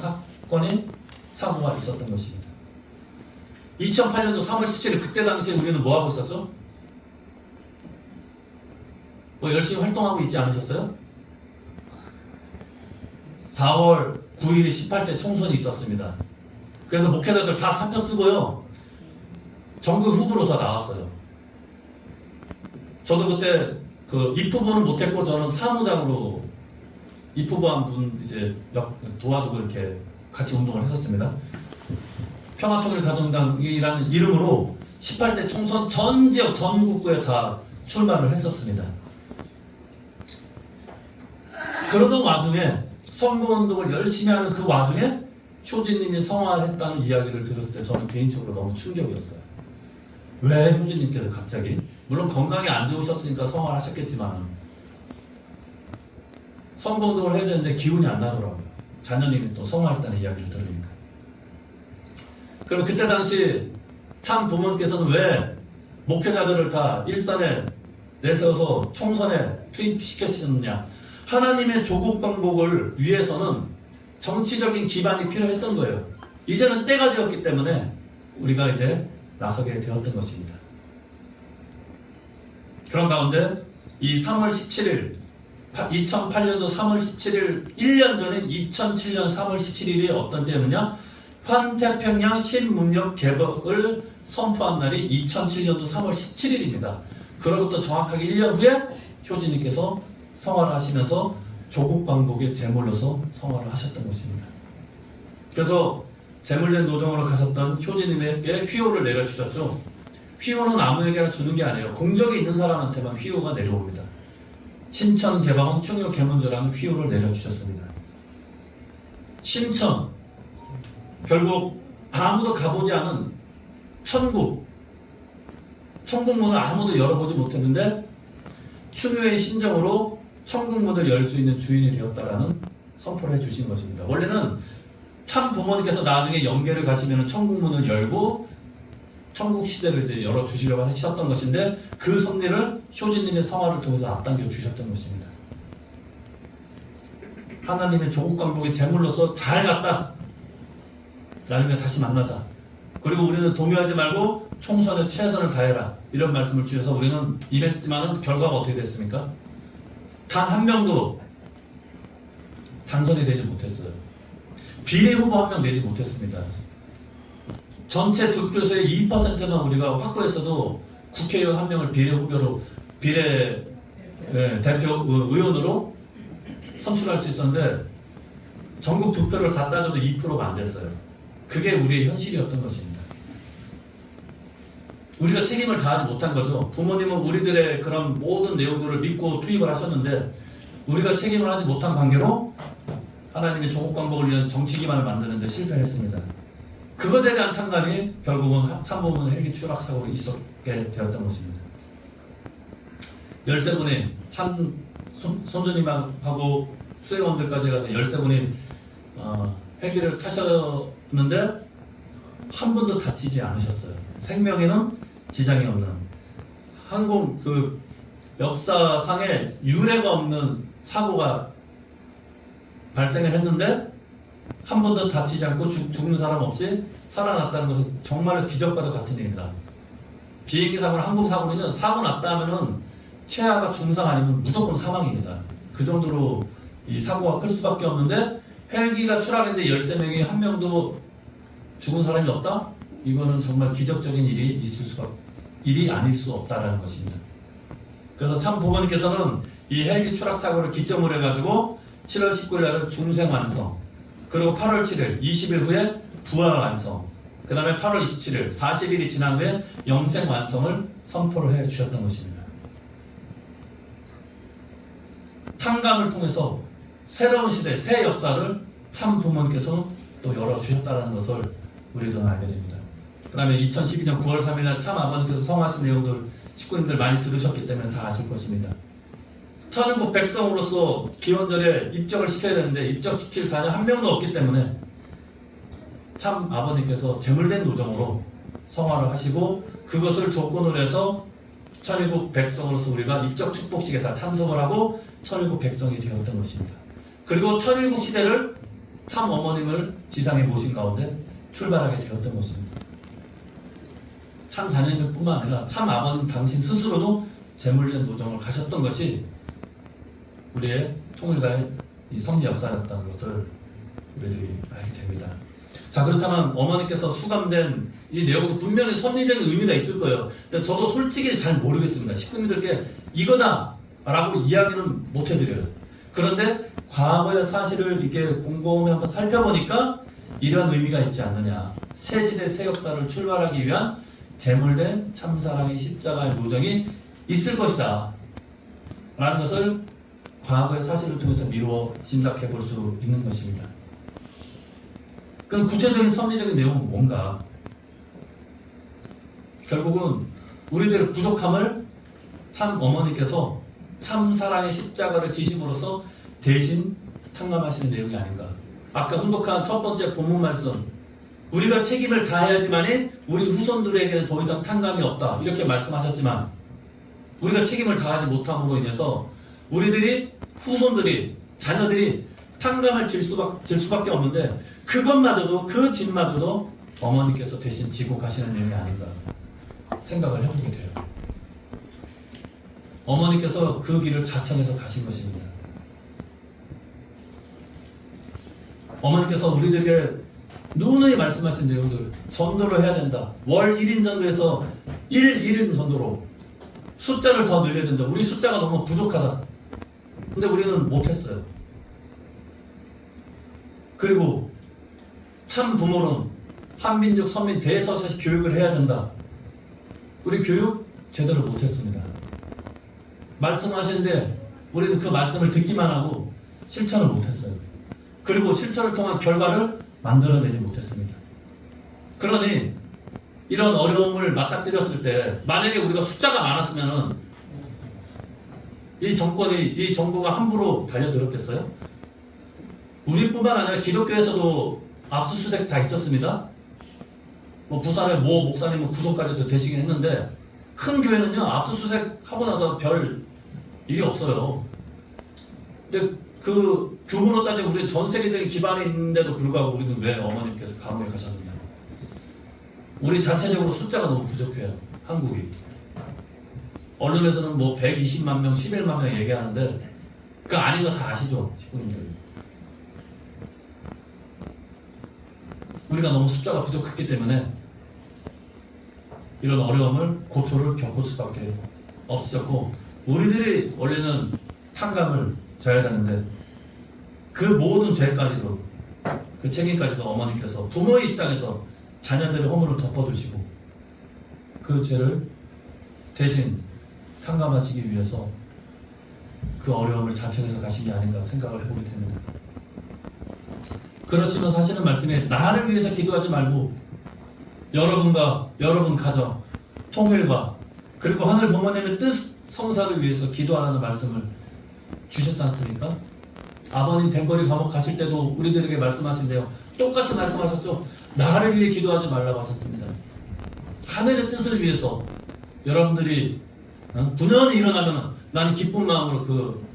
사고가 있었던 것입니다. 2008년도 3월 17일 그때 당시에 우리는 뭐 하고 있었죠? 뭐 열심히 활동하고 있지 않으셨어요? 4월 9일에 18대 총선이 있었습니다. 그래서 목회자들 다 사표 쓰고요. 전국 후보로 다 나왔어요. 저도 그때 그 입후보는 못했고 저는 사무장으로 입후보한 분 이제 도와주고 이렇게 같이 운동을 했었습니다. 평화통일가정당이라는 이름으로 18대 총선 전 지역 전국구에 다 출마를 했었습니다. 그러던 와중에 선거운동을 열심히 하는 그 와중에 효진님이 성화를 했다는 이야기를 들었을 때 저는 개인적으로 너무 충격이었어요. 왜 효진님께서 갑자기? 물론 건강이 안 좋으셨으니까 성화를 하셨겠지만 선거운동을 해야 되는데 기운이 안 나더라고요. 자녀님이 또 성화했다는 이야기를 들으니까. 그럼 그때 당시 참 부모님께서는 왜 목회자들을 다 일선에 내세워서 총선에 투입시켰느냐? 하나님의 조국 방복을 위해서는 정치적인 기반이 필요했던 거예요. 이제는 때가 되었기 때문에 우리가 이제 나서게 되었던 것입니다. 그런 가운데 이 3월 17일 2008년도 3월 17일 1년 전인 2007년 3월 17일이 어떤 때였느냐? 환태평양 신문역 개벽을 선포한 날이 2007년도 3월 17일입니다. 그로부터 정확하게 1년 후에 효진님께서 성화를 하시면서 조국 방복의 제물로서 성화를 하셨던 것입니다. 그래서 제물된 노정으로 가셨던 효진님에게 휘호를 내려주셨죠. 휘호는 아무에게나 주는 게 아니에요. 공적이 있는 사람한테만 휘호가 내려옵니다. 심천 개방은 충효 계문제라는 휘호를 내려주셨습니다. 심천, 결국 아무도 가보지 않은 천국문을 아무도 열어보지 못했는데 충효의 심정으로 천국문을 열 수 있는 주인이 되었다라는 선포를 해주신 것입니다. 원래는 참 부모님께서 나중에 영계를 가시면 천국문을 열고 천국 시대를 이제 열어주시려고 하셨던 것인데 그 섭리를 효진님의 성화를 통해서 앞당겨 주셨던 것입니다. 하나님의 조국 강복의 제물로서 잘 갔다. 나중에 다시 만나자. 그리고 우리는 동요하지 말고 총선에 최선을 다해라. 이런 말씀을 주셔서 우리는 임했지만 결과가 어떻게 됐습니까? 단 한 명도 당선이 되지 못했어요. 비례 후보 한 명 내지 못했습니다. 전체 득표수의 2%만 우리가 확보했어도 국회의원 한 명을 비례 후보로 대표 의원으로 선출할 수 있었는데 전국 득표를 다 따져도 2%가 안 됐어요. 그게 우리의 현실이었던 것입니다. 우리가 책임을 다하지 못한 거죠. 부모님은 우리들의 그런 모든 내용들을 믿고 투입을 하셨는데 우리가 책임을 하지 못한 관계로 하나님의 조국 광복을 위한 정치 기반을 만드는 데 실패했습니다. 그것에 대한 탕감이 결국은 참부모는 헬기 추락 사고로 있었게 되었던 것입니다. 13분이 손주님하고 수행원들까지 가서 13분이 헬기를 타셨는데 한 분도 다치지 않으셨어요. 생명에는 지장이 없는 항공 역사상에 유례가 없는 사고가 발생을 했는데 한 번도 다치지 않고 죽는 사람 없이 살아났다는 것은 정말로 기적과도 같은 일입니다. 비행기 사고나 항공사고는 사고 났다 하면은 최하가 중상 아니면 무조건 사망입니다. 그 정도로 이 사고가 클 수밖에 없는데 헬기가 추락했는데 13명이 한 명도 죽은 사람이 없다? 이거는 정말 기적적인 일이 아닐 수 없다라는 것입니다. 그래서 참 부모님께서는 이 헬기 추락 사고를 기점으로 해가지고 7월 19일 날은 중생 완성, 그리고 8월 7일 20일 후에 부활 완성, 그 다음에 8월 27일 40일이 지난 후에 영생 완성을 선포를 해 주셨던 것입니다. 탕감을 통해서 새로운 시대, 새 역사를 참 부모님께서 또 열어주셨다는 것을 우리도 알게 됩니다. 그 다음에 2012년 9월 3일 날 참 아버님께서 성하신 내용들 식구님들 많이 들으셨기 때문에 다 아실 것입니다. 천은국 백성으로서 기원절에 입적을 시켜야 되는데 입적시킬 자녀 한 명도 없기 때문에 참 아버님께서 제물된 노정으로 성화를 하시고 그것을 조건으로 해서 천일국 백성으로서 우리가 입적 축복식에 다 참석을 하고 천일국 백성이 되었던 것입니다. 그리고 천일국 시대를 참 어머님을 지상에 모신 가운데 출발하게 되었던 것입니다. 참 자녀님들 뿐만 아니라 참 아버님 당신 스스로도 제물된 노정을 가셨던 것이 우리의 통일가의 이 섭리 역사였다는 것을 우리들이 알게 됩니다. 자, 그렇다면 어머니께서 수감된 이 내용도 분명히 섭리적인 의미가 있을 거예요. 근데 저도 솔직히 잘 모르겠습니다. 식구님들께 이거다 라고 이야기는 못 해드려요. 그런데 과거의 사실을 이렇게 곰곰이 한번 살펴보니까 이러한 의미가 있지 않느냐. 새 시대 새 역사를 출발하기 위한 제물된 참사랑의 십자가의 노정이 있을 것이다 라는 것을 과거의 사실을 통해서 미루어 짐작해 볼 수 있는 것입니다. 그럼 구체적인 섭리적인 내용은 뭔가? 결국은 우리들의 부족함을 참 어머니께서 참 사랑의 십자가를 지심으로써 대신 탕감하시는 내용이 아닌가. 아까 훈독한 첫 번째 본문 말씀, 우리가 책임을 다해야지만이 우리 후손들에게는 더 이상 탕감이 없다 이렇게 말씀하셨지만 우리가 책임을 다하지 못함으로 인해서 우리들이 후손들이 자녀들이 탕감을 질 수밖에 없는데 그것마저도 그 짐마저도 어머니께서 대신 지고 가시는 내용이 아닌가 생각을 해보게 돼요. 어머니께서 그 길을 자청해서 가신 것입니다. 어머니께서 우리들에게 누누이 말씀하신 내용들 전도를 해야 된다. 월 1인 전도에서 1인 전도로 숫자를 더 늘려야 된다. 우리 숫자가 너무 부족하다. 근데 우리는 못했어요. 그리고 참 부모는 한민족 선민 대서사시 교육을 해야 된다. 우리 교육 제대로 못했습니다. 말씀하시는데 우리는 그 말씀을 듣기만 하고 실천을 못했어요. 그리고 실천을 통한 결과를 만들어내지 못했습니다. 그러니 이런 어려움을 맞닥뜨렸을 때 만약에 우리가 숫자가 많았으면 이 정부가 함부로 달려들었겠어요? 우리뿐만 아니라 기독교에서도 압수수색 다 있었습니다. 뭐 부산의 모 목사님은 구속까지도 되시긴 했는데 큰 교회는요 압수수색 하고 나서 별 일이 없어요. 근데 그 규모로 따지면 우리 전 세계적인 기반이 있는데도 불구하고 우리는 왜 어머님께서 감옥에 가셨느냐? 우리 자체적으로 숫자가 너무 부족해요. 한국이. 언론에서는 뭐 120만 명, 11만 명 얘기하는데 그 아닌 거 다 아시죠? 식구님들. 우리가 너무 숫자가 부족했기 때문에 이런 어려움을 고초를 겪을 수밖에 없었고 우리들이 원래는 탕감을 져야 되는데 그 모든 죄까지도 그 책임까지도 어머니께서 부모의 입장에서 자녀들의 허물을 덮어두시고 그 죄를 대신 탕감하시기 위해서 그 어려움을 자청해서 가신 게 아닌가 생각을 해보게 됩니다. 그렇지만 사실은 말씀에 나를 위해서 기도하지 말고 여러분과 여러분 가정 통일과 그리고 하늘 부모님의 뜻 성사를 위해서 기도하라는 말씀을 주셨지 않습니까? 아버님 댕거리 감옥 가실 때도 우리들에게 말씀하신대요. 똑같이 말씀하셨죠. 나를 위해 기도하지 말라고 하셨습니다. 하늘의 뜻을 위해서 여러분들이 분연히 일어나면 나는 기쁜 마음으로 그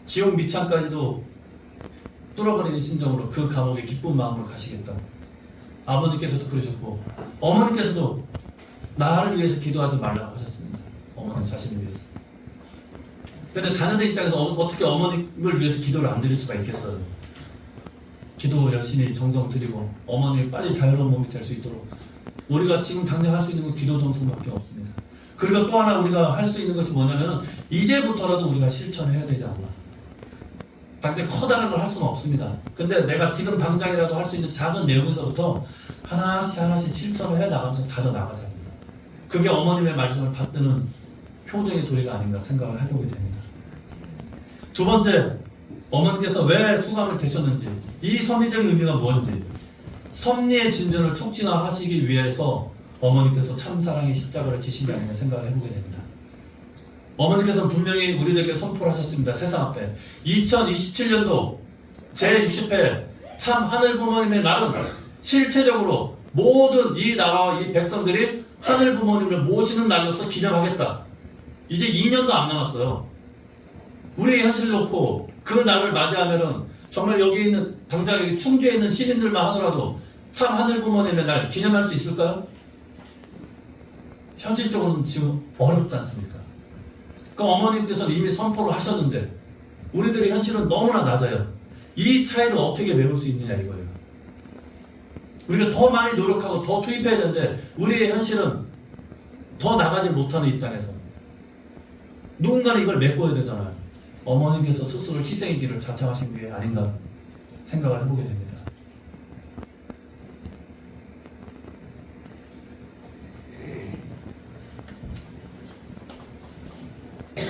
지옥 밑창까지도 뚫어버리는 심정으로 그 감옥에 기쁜 마음으로 가시겠다. 아버님께서도 그러셨고 어머니께서도 나를 위해서 기도하지 말라고 하셨습니다. 어머니 자신을 위해서. 그런데 자녀들 입장에서 어떻게 어머님을 위해서 기도를 안 드릴 수가 있겠어요. 기도 열심히 정성 드리고 어머니 빨리 자유로운 몸이 될 수 있도록 우리가 지금 당장 할 수 있는 건 기도 정성밖에 없습니다. 그리고 또 하나 우리가 할 수 있는 것이 뭐냐면 이제부터라도 우리가 실천해야 되지 않나. 당장 커다란 걸 할 수는 없습니다. 근데 내가 지금 당장이라도 할 수 있는 작은 내용에서부터 하나씩 실천을 해 나가면서 다져 나가자. 그게 어머님의 말씀을 받드는 효정의 도리가 아닌가 생각을 해보게 됩니다. 두 번째, 어머니께서 왜 수감을 되셨는지, 이 섭리적인 의미가 뭔지, 섭리의 진전을 촉진화하시기 위해서 어머니께서 참사랑의 십자가를 지신 게 아닌가 생각을 해보게 됩니다. 어머니께서는 분명히 우리들에게 선포를 하셨습니다. 세상 앞에 2027년도 제60회 참 하늘 부모님의 날은 실체적으로 모든 이 나라와 이 백성들이 하늘 부모님을 모시는 날로서 기념하겠다. 이제 2년도 안 남았어요. 우리의 현실을 놓고 그 날을 맞이하면은 정말 여기 있는 당장 여기 충주에 있는 시민들만 하더라도 참 하늘 부모님의 날 기념할 수 있을까요? 현실적으로는 지금 어렵지 않습니까? 그럼 어머님께서는 이미 선포를 하셨는데 우리들의 현실은 너무나 낮아요. 이 차이를 어떻게 메울 수 있느냐 이거예요. 우리가 더 많이 노력하고 더 투입해야 되는데 우리의 현실은 더 나가지 못하는 입장에서 누군가는 이걸 메꿔야 되잖아요. 어머님께서 스스로 희생의 길을 자청하신 게 아닌가 생각을 해보게 됩니다.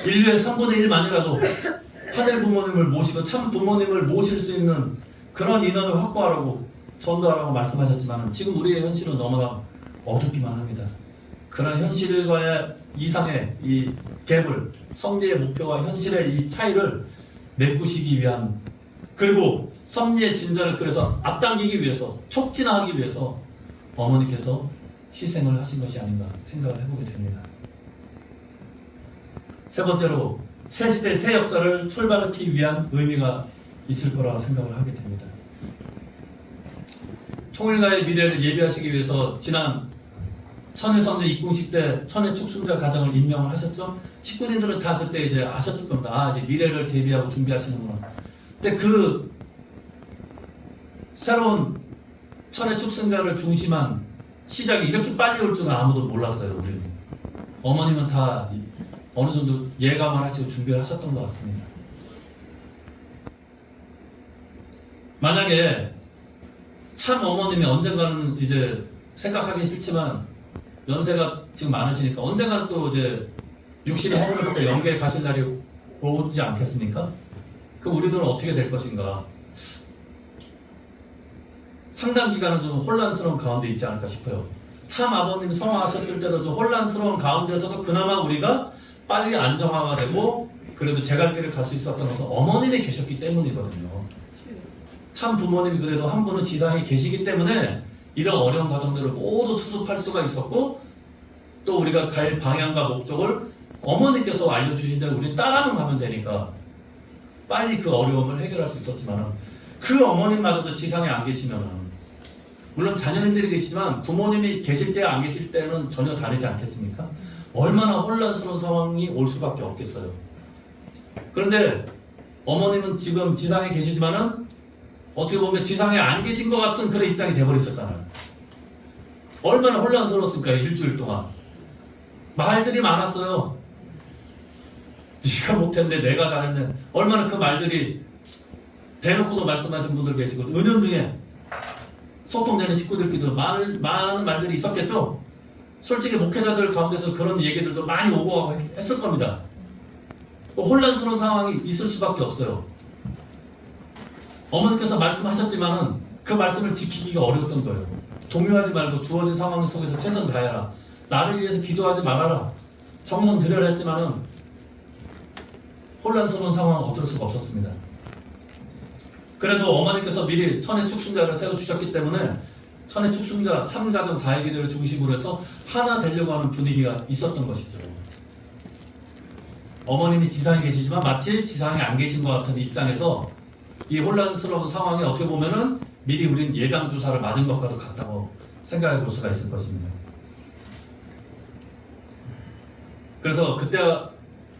인류의 3분의 1만이라도 하늘 부모님을 모시고 참 부모님을 모실 수 있는 그런 인원을 확보하라고 전도하라고 말씀하셨지만 지금 우리의 현실은 너무나 어둡기만 합니다. 그런 현실과의 이상의 이 갭을 섭리의 목표와 현실의 이 차이를 메꾸시기 위한 그리고 섭리의 진전을 그래서 앞당기기 위해서 촉진하기 위해서 어머니께서 희생을 하신 것이 아닌가 생각을 해보게 됩니다. 세 번째로 새 시대 새 역사를 출발하기 위한 의미가 있을 거라고 생각을 하게 됩니다. 통일가의 미래를 예비하시기 위해서 지난 천일선제 입궁식 때 천의 축순자 가정을 임명을 하셨죠? 식구님들은 다 그때 이제 아셨을 겁니다. 아, 이제 미래를 대비하고 준비하시는구나. 근데 그 새로운 천의 축순자를 중심한 시작이 이렇게 빨리 올 줄은 아무도 몰랐어요, 우리는. 어머님은 다 어느 정도 예감을 하시고 준비를 하셨던 것 같습니다. 만약에 참 어머님이 언젠가는 이제 생각하기 싫지만 연세가 지금 많으시니까 언젠가는 또 이제 육신의 허물을 갖고 영계에 가실 날이 오지 않겠습니까? 그럼 우리들은 어떻게 될 것인가? 상당 기간은 좀 혼란스러운 가운데 있지 않을까 싶어요. 참 아버님 성화하셨을 때도 좀 혼란스러운 가운데서도 그나마 우리가 빨리 안정화가 되고 그래도 제갈 길을 갈 수 있었던 것은 어머님이 계셨기 때문이거든요. 참 부모님이 그래도 한 분은 지상에 계시기 때문에 이런 어려운 과정들을 모두 수습할 수가 있었고 또 우리가 갈 방향과 목적을 어머니께서 알려주신다고 우리는 따라만 가면 되니까 빨리 그 어려움을 해결할 수 있었지만 그 어머님마저도 지상에 안 계시면은 물론 자녀님들이 계시지만 부모님이 계실 때 안 계실 때는 전혀 다르지 않겠습니까? 얼마나 혼란스러운 상황이 올 수밖에 없겠어요. 그런데 어머님은 지금 지상에 계시지만은 어떻게 보면 지상에 안 계신 것 같은 그런 입장이 돼버리셨잖아요. 얼마나 혼란스러웠을까요? 일주일 동안. 말들이 많았어요. 네가 못했네, 내가 잘했네. 얼마나 그 말들이 대놓고도 말씀하신 분들 계시고 은연중에 소통되는 식구들끼리도 많은 말들이 있었겠죠? 솔직히 목회자들 가운데서 그런 얘기들도 많이 오고 가고 했을 겁니다. 혼란스러운 상황이 있을 수밖에 없어요. 어머니께서 말씀하셨지만은 그 말씀을 지키기가 어려웠던 거예요. 동요하지 말고 주어진 상황 속에서 최선 다해라. 나를 위해서 기도하지 말아라. 정성 들여라 했지만은 혼란스러운 상황은 어쩔 수가 없었습니다. 그래도 어머니께서 미리 천의 축순자를 세워주셨기 때문에 천의 축순자 참가정 사회기들을 중심으로 해서 하나 되려고 하는 분위기가 있었던 것이죠. 어머님이 지상에 계시지만 마치 지상에 안 계신 것 같은 입장에서 이 혼란스러운 상황이 어떻게 보면은 미리 우린 예방주사를 맞은 것과도 같다고 생각해 볼 수가 있을 것입니다. 그래서 그때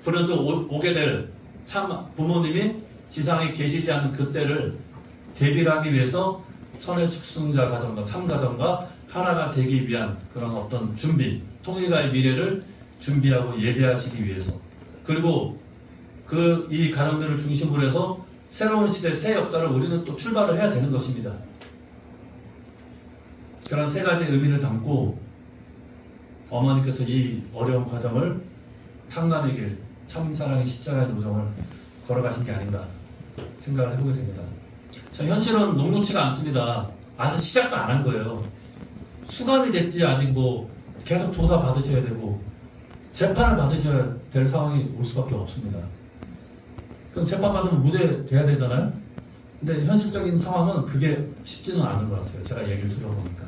불현듯 오게 될 참 부모님이 지상에 계시지 않는 그때를 대비를 하기 위해서 천의 축순자 가정과 참가정과 하나가 되기 위한 그런 어떤 준비, 통일가의 미래를 준비하고 예배하시기 위해서 그리고 이 가정들을 중심으로 해서 새로운 시대, 새 역사를 우리는 또 출발을 해야 되는 것입니다. 그런 세 가지의 의미를 담고 어머니께서 이 어려운 과정을 탕감의 길, 참사랑의 십자가의 노정을 걸어가신 게 아닌가 생각을 해보게 됩니다. 저 현실은 녹록치가 않습니다. 아직 시작도 안 한 거예요. 수감이 됐지 아직 뭐 계속 조사 받으셔야 되고 재판을 받으셔야 될 상황이 올 수밖에 없습니다. 그럼 재판 받으면 무죄 돼야 되잖아요. 근데 현실적인 상황은 그게 쉽지는 않은 것 같아요. 제가 얘기를 들어보니까.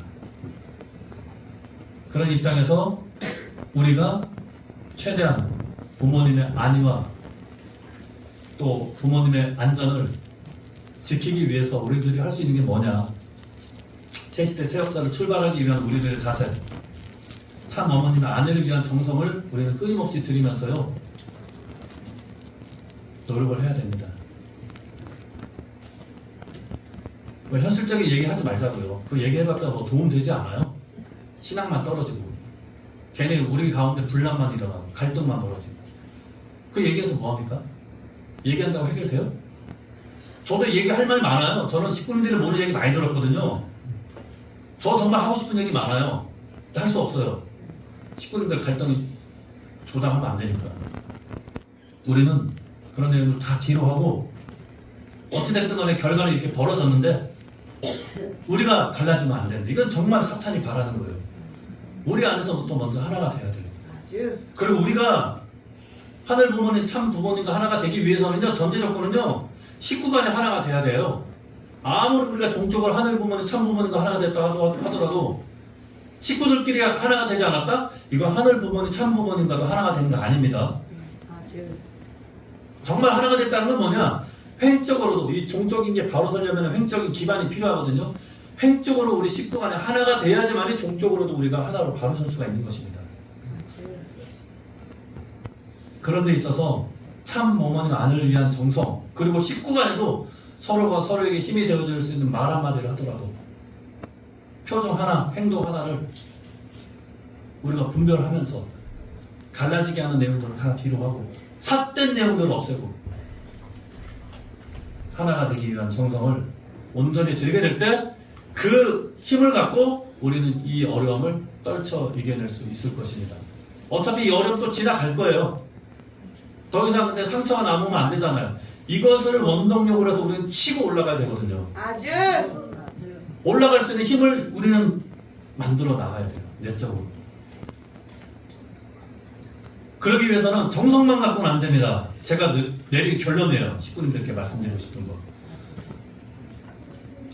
그런 입장에서 우리가 최대한 부모님의 안위와 또 부모님의 안전을 지키기 위해서 우리들이 할 수 있는 게 뭐냐. 새시대 새 역사를 출발하기 위한 우리들의 자세, 참 어머님의 아내를 위한 정성을 우리는 끊임없이 들이면서요 노력을 해야 됩니다. 뭐 현실적인 얘기하지 말자고요. 그 얘기해봤자 뭐 도움 되지 않아요. 신앙만 떨어지고 괜히 우리 가운데 분란만 일어나고 갈등만 벌어지고 그 얘기해서 뭐합니까? 얘기한다고 해결돼요? 저도 얘기할 말 많아요. 저는 식구님들이 모르는 얘기 많이 들었거든요. 저 정말 하고 싶은 얘기 많아요. 할 수 없어요. 식구님들 갈등이 조장하면 안 되니까. 우리는 그런 내용을 다 뒤로 하고 어찌됐든 간에 결과는 이렇게 벌어졌는데 우리가 갈라지면 안 된다. 이건 정말 사탄이 바라는 거예요. 우리 안에서부터 먼저 하나가 돼야 돼요. 그리고 우리가 하늘 부모님, 참 부모님과 하나가 되기 위해서는요, 전제 조건은요, 식구 간에 하나가 돼야 돼요. 아무리 우리가 종적으로 하늘 부모님, 참 부모님과 하나가 됐다 하더라도 식구들끼리 하나가 되지 않았다? 이건 하늘 부모님, 참 부모님과도 하나가 되는 거 아닙니다. 정말 하나가 됐다는 건 뭐냐? 횡적으로도 이 종적인 게 바로 서려면 횡적인 기반이 필요하거든요. 횡적으로 우리 식구 간에 하나가 돼야지만이 종적으로도 우리가 하나로 바로 설 수가 있는 것입니다. 그런 데 있어서 참 어머님 아내를 위한 정성, 그리고 식구 간에도 서로가 서로에게 힘이 되어줄 수 있는 말 한마디를 하더라도 표정 하나, 행동 하나를 우리가 분별하면서 갈라지게 하는 내용들을 다 뒤로 하고 삿된 내용들을 없애고 하나가 되기 위한 정성을 온전히 들이게 될 때 그 힘을 갖고 우리는 이 어려움을 떨쳐 이겨낼 수 있을 것입니다. 어차피 이 어려움도 지나갈 거예요. 더 이상 근데 상처가 남으면 안 되잖아요. 이것을 원동력으로 해서 우리는 치고 올라가야 되거든요. 아주 올라갈 수 있는 힘을 우리는 만들어 나가야 돼요. 내적으로. 그러기 위해서는 정성만 갖고는 안 됩니다. 제가 내린 결론이에요. 식구님들께 말씀드리고 싶은 거.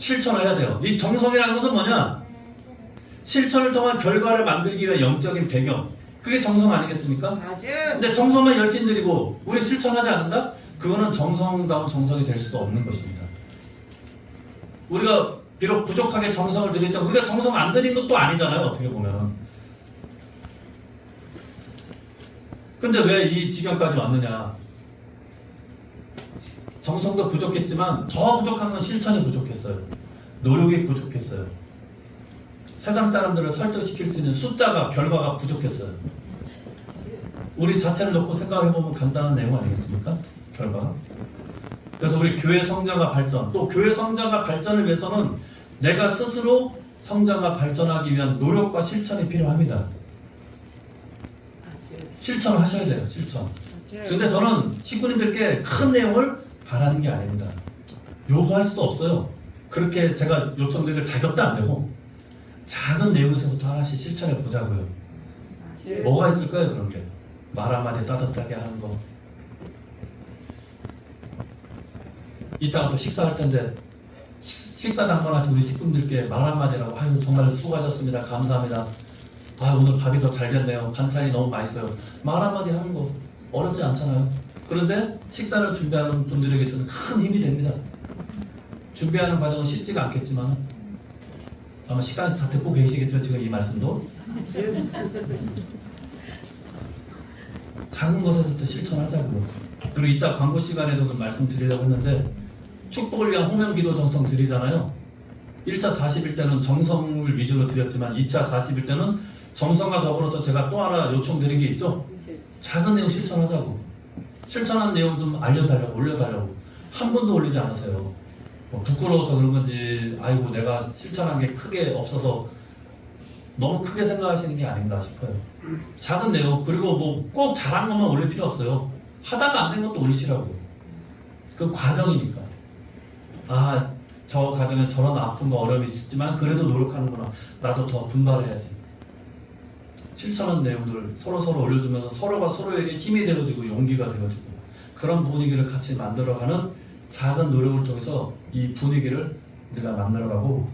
실천을 해야 돼요. 이 정성이라는 것은 뭐냐? 실천을 통한 결과를 만들기 위한 영적인 배경. 그게 정성 아니겠습니까? 아주 근데 정성만 열심히 드리고 우리 실천하지 않는다? 그거는 정성다운 정성이 될 수도 없는 것입니다. 우리가 비록 부족하게 정성을 드리죠. 우리가 정성 안 드린 것도 아니잖아요. 어떻게 보면. 근데 왜 이 지경까지 왔느냐? 정성도 부족했지만 더 부족한 건 실천이 부족했어요. 노력이 부족했어요. 세상 사람들을 설득시킬 수 있는 숫자가, 결과가 부족했어요. 우리 자체를 놓고 생각해보면 간단한 내용 아니겠습니까? 결과가. 그래서 우리 교회 성장과 발전, 또 교회 성장과 발전을 위해서는 내가 스스로 성장과 발전하기 위한 노력과 실천이 필요합니다. 실천을 하셔야 돼요. 실천. 근데 저는 식구님들께 큰 내용을 바라는 게 아닙니다. 요구할 수도 없어요. 그렇게 제가 요청드릴 자격도 안 되고 작은 내용에서부터 하나씩 실천해 보자고요. 뭐가 있을까요? 그런 게. 말 한마디 따뜻하게 하는 거. 이따가 또 식사할 텐데 식사 한 번 하신 우리 식구들께 말 한마디라고 아유 정말 수고하셨습니다. 감사합니다. 아 오늘 밥이 더 잘 됐네요. 반찬이 너무 맛있어요. 말 한마디 하는 거 어렵지 않잖아요. 그런데 식사를 준비하는 분들에게 있어서는 큰 힘이 됩니다. 준비하는 과정은 쉽지가 않겠지만 아마 식당에서 다 듣고 계시겠죠. 지금 이 말씀도. 작은 것에서부터 실천하자고요. 그리고 이따 광고 시간에도 말씀드리려고 했는데 축복을 위한 호명기도 정성 드리잖아요. 1차 40일 때는 정성을 위주로 드렸지만 2차 40일 때는 정성과 더불어서 제가 또 하나 요청드린 게 있죠. 작은 내용 실천하자고. 실천한 내용 좀 알려달라고, 올려달라고. 한 번도 올리지 않으세요. 뭐 부끄러워서 그런 건지 아이고 내가 실천한 게 크게 없어서 너무 크게 생각하시는 게 아닌가 싶어요. 작은 내용, 그리고 뭐 꼭 잘한 것만 올릴 필요 없어요. 하다가 안 된 것도 올리시라고요. 그 과정이니까. 아, 저 과정에 저런 아픔과 어려움이 있었지만 그래도 노력하는구나. 나도 더 분발해야지. 실천한 내용들 서로 올려주면서 서로가 서로에게 힘이 되어지고 용기가 되어지고 그런 분위기를 같이 만들어가는 작은 노력을 통해서 이 분위기를 우리가 만들어가고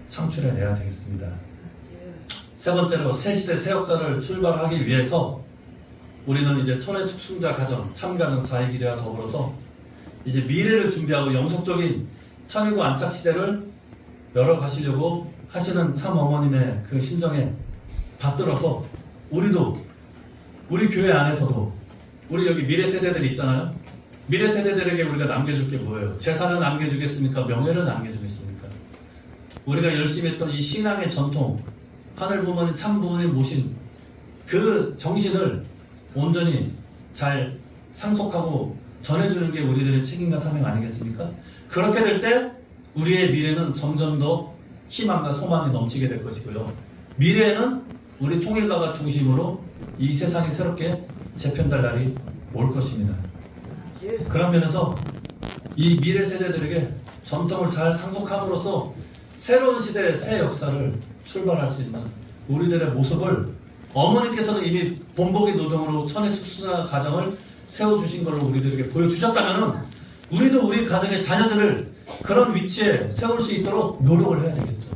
창출해내야 되겠습니다. 세 번째로 새 시대 새 역사를 출발하기 위해서 우리는 이제 천의 축순자 가정, 참가정 사회기대와 더불어서 이제 미래를 준비하고 영속적인 천일구 안착 시대를 열어가시려고 하시는 참 어머님의 그 심정에 받들어서 우리도 우리 교회 안에서도 우리 여기 미래 세대들이 있잖아요. 미래 세대들에게 우리가 남겨줄 게 뭐예요? 재산을 남겨주겠습니까? 명예를 남겨주겠습니까? 우리가 열심히 했던 이 신앙의 전통, 하늘 부모님, 참 부모님 모신 그 정신을 온전히 잘 상속하고 전해주는 게 우리들의 책임과 사명 아니겠습니까? 그렇게 될 때 우리의 미래는 점점 더 희망과 소망이 넘치게 될 것이고요. 미래에는 우리 통일가가 중심으로 이 세상이 새롭게 재편될 날이 올 것입니다. 그런 면에서 이 미래 세대들에게 전통을 잘 상속함으로써 새로운 시대의 새 역사를 출발할 수 있는 우리들의 모습을 어머니께서는 이미 본보기 노정으로 천의 축순자 가정을 세워주신 걸로 우리들에게 보여주셨다면 우리도 우리 가정의 자녀들을 그런 위치에 세울 수 있도록 노력을 해야 되겠죠.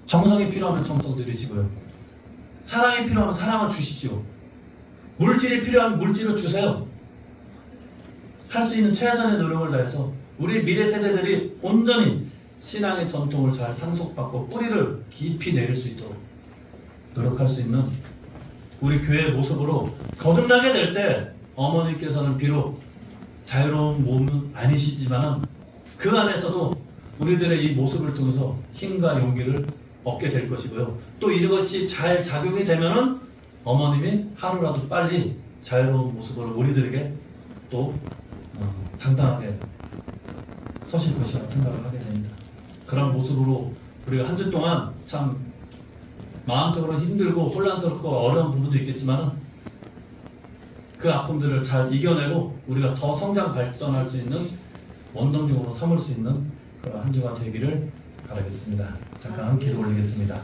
정성이 필요하면 정성 들이시고요. 사랑이 필요하면 사랑을 주십시오. 물질이 필요하면 물질을 주세요. 할 수 있는 최선의 노력을 다해서 우리 미래 세대들이 온전히 신앙의 전통을 잘 상속받고 뿌리를 깊이 내릴 수 있도록 노력할 수 있는 우리 교회의 모습으로 거듭나게 될 때 어머니께서는 비록 자유로운 몸은 아니시지만 그 안에서도 우리들의 이 모습을 통해서 힘과 용기를 얻게 될 것이고요. 또 이것이 잘 작용이 되면은 어머님이 하루라도 빨리 자유로운 모습으로 우리들에게 또 당당하게 서실 것이라고 생각을 하게 됩니다. 그런 모습으로 우리가 한 주 동안 참 마음적으로 힘들고 혼란스럽고 어려운 부분도 있겠지만 그 아픔들을 잘 이겨내고 우리가 더 성장 발전할 수 있는 원동력으로 삼을 수 있는 그런 한 주가 되기를 바라겠습니다. 잠깐 기도 올리겠습니다.